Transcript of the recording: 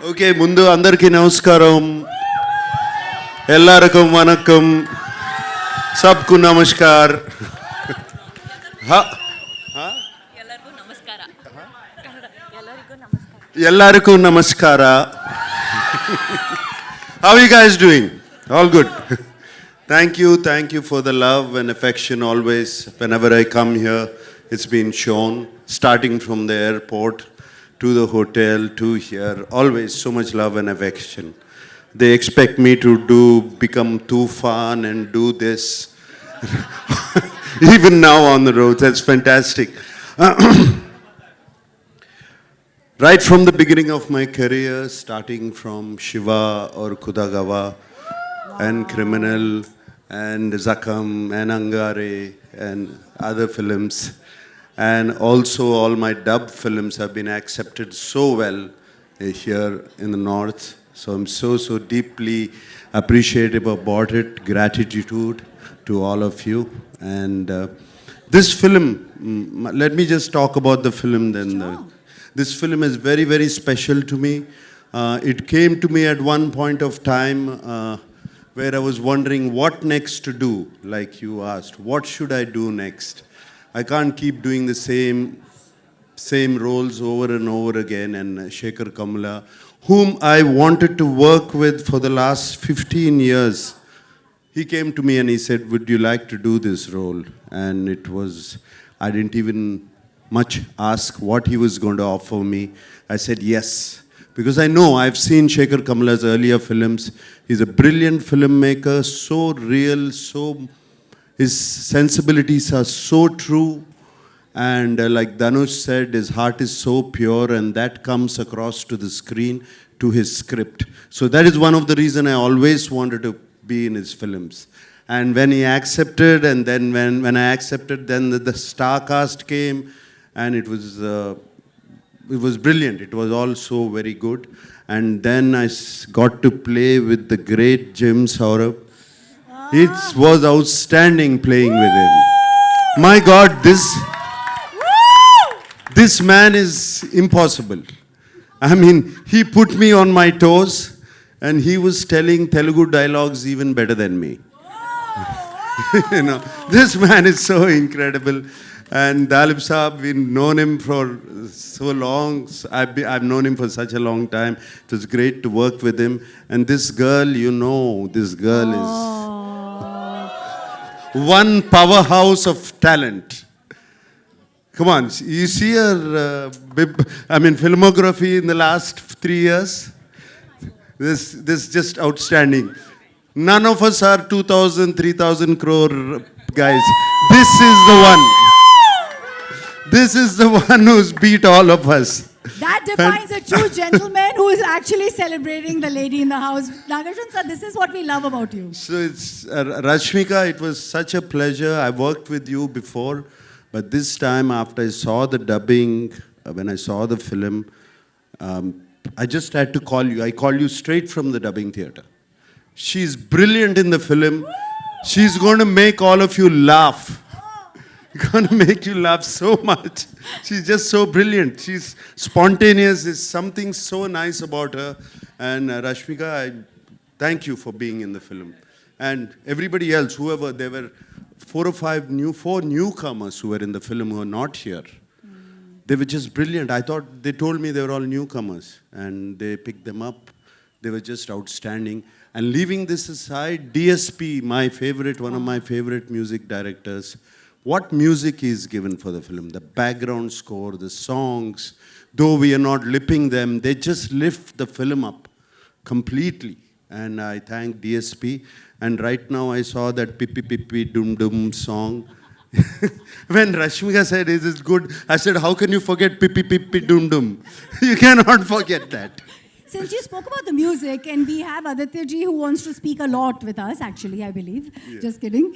Okay ముందు అందరికీ నమస్కారం ఎల్లారకం వనక్కం సబ్కు నమస్కార్ ಎಲ್ಲರಿಗೂ ನಮಸ್ಕಾರ ಎಲ್ಲರಿಗೂ ನಮಸ್ಕಾರ ఎల్లారకం నమస్కార How are you guys doing? All good. Thank you for the love and affection always. Whenever I come here, it's been shown, starting from the airport to the hotel to here. Always so much love and affection. They expect me to become too fun and do this. Even now on the road, that's fantastic. Right from the beginning of my career, starting from Shiva or Kudagawa and Criminal and Zakam and Angare and other films, and also all my dub films have been accepted so well here in the north. So I'm so deeply appreciative about it. Gratitude to all of you. And this film, let me just talk about the film then. This film is very special to me. It came to me at one point of time where I was wondering what next to do, like you asked. What should I do next? I can't keep doing the same roles over and over again. And Shekhar Kamla, whom I wanted to work with for the last 15 years, he came to me and he said, would you like to do this role? And it was, I didn't even much ask what he was going to offer me. I said yes, because I know I've seen Shekhar Kamla's earlier films. He's a brilliant filmmaker, so real, his sensibilities are so true. And like Dhanush said, his heart is so pure, and that comes across to the screen, to his script. So that is one of the reasons I always wanted to be in his films. And when he accepted, and then when I accepted, then the star cast came, and it was brilliant. It was all so very good. And then I got to play with the great Jim Saurabh. It was outstanding playing with him. My God, this man is impossible. I mean, he put me on my toes, and he was telling Telugu dialogues even better than me. You know, this man is so incredible. And Dalip Saab, we've known him for so long. I've known him for such a long time. It was great to work with him. And this girl, this girl is one powerhouse of talent. Come on, you see her, filmography in the last 3 years? This is just outstanding. None of us are 2,000, 3,000 crore guys. This is the one. This is the one who's beat all of us. That defines a true gentleman who is actually celebrating the lady in the house. Nagarjun sir, this is what we love about you. So it's Rashmika, it was such a pleasure. I worked with you before, but this time after I saw the dubbing, when I saw the film, I just had to call you. I called you straight from the dubbing theater. She's brilliant in the film. She's going to make all of you laugh. Going to make you laugh so much. She's just so brilliant. She's spontaneous. There's something so nice about her. And Rashmika, I thank you for being in the film. And everybody else, whoever, there were 4 newcomers who were in the film who are not here. They were just brilliant. I thought, they told me they were all newcomers. And they picked them up. They were just outstanding. And leaving this aside, DSP, my favorite, one of my favorite music directors, what music is given for the film, the background score, the songs, though we are not lipping them, they just lift the film up completely. And I thank DSP. And right now I saw that Pippi Pippi Dum Dum song. When Rashmika said, is it good? I said, how can you forget Pippi Pippi Dum Dum? You cannot forget that. Since you spoke about the music, and we have Aditya ji who wants to speak a lot with us, actually, I believe. Yeah. Just kidding.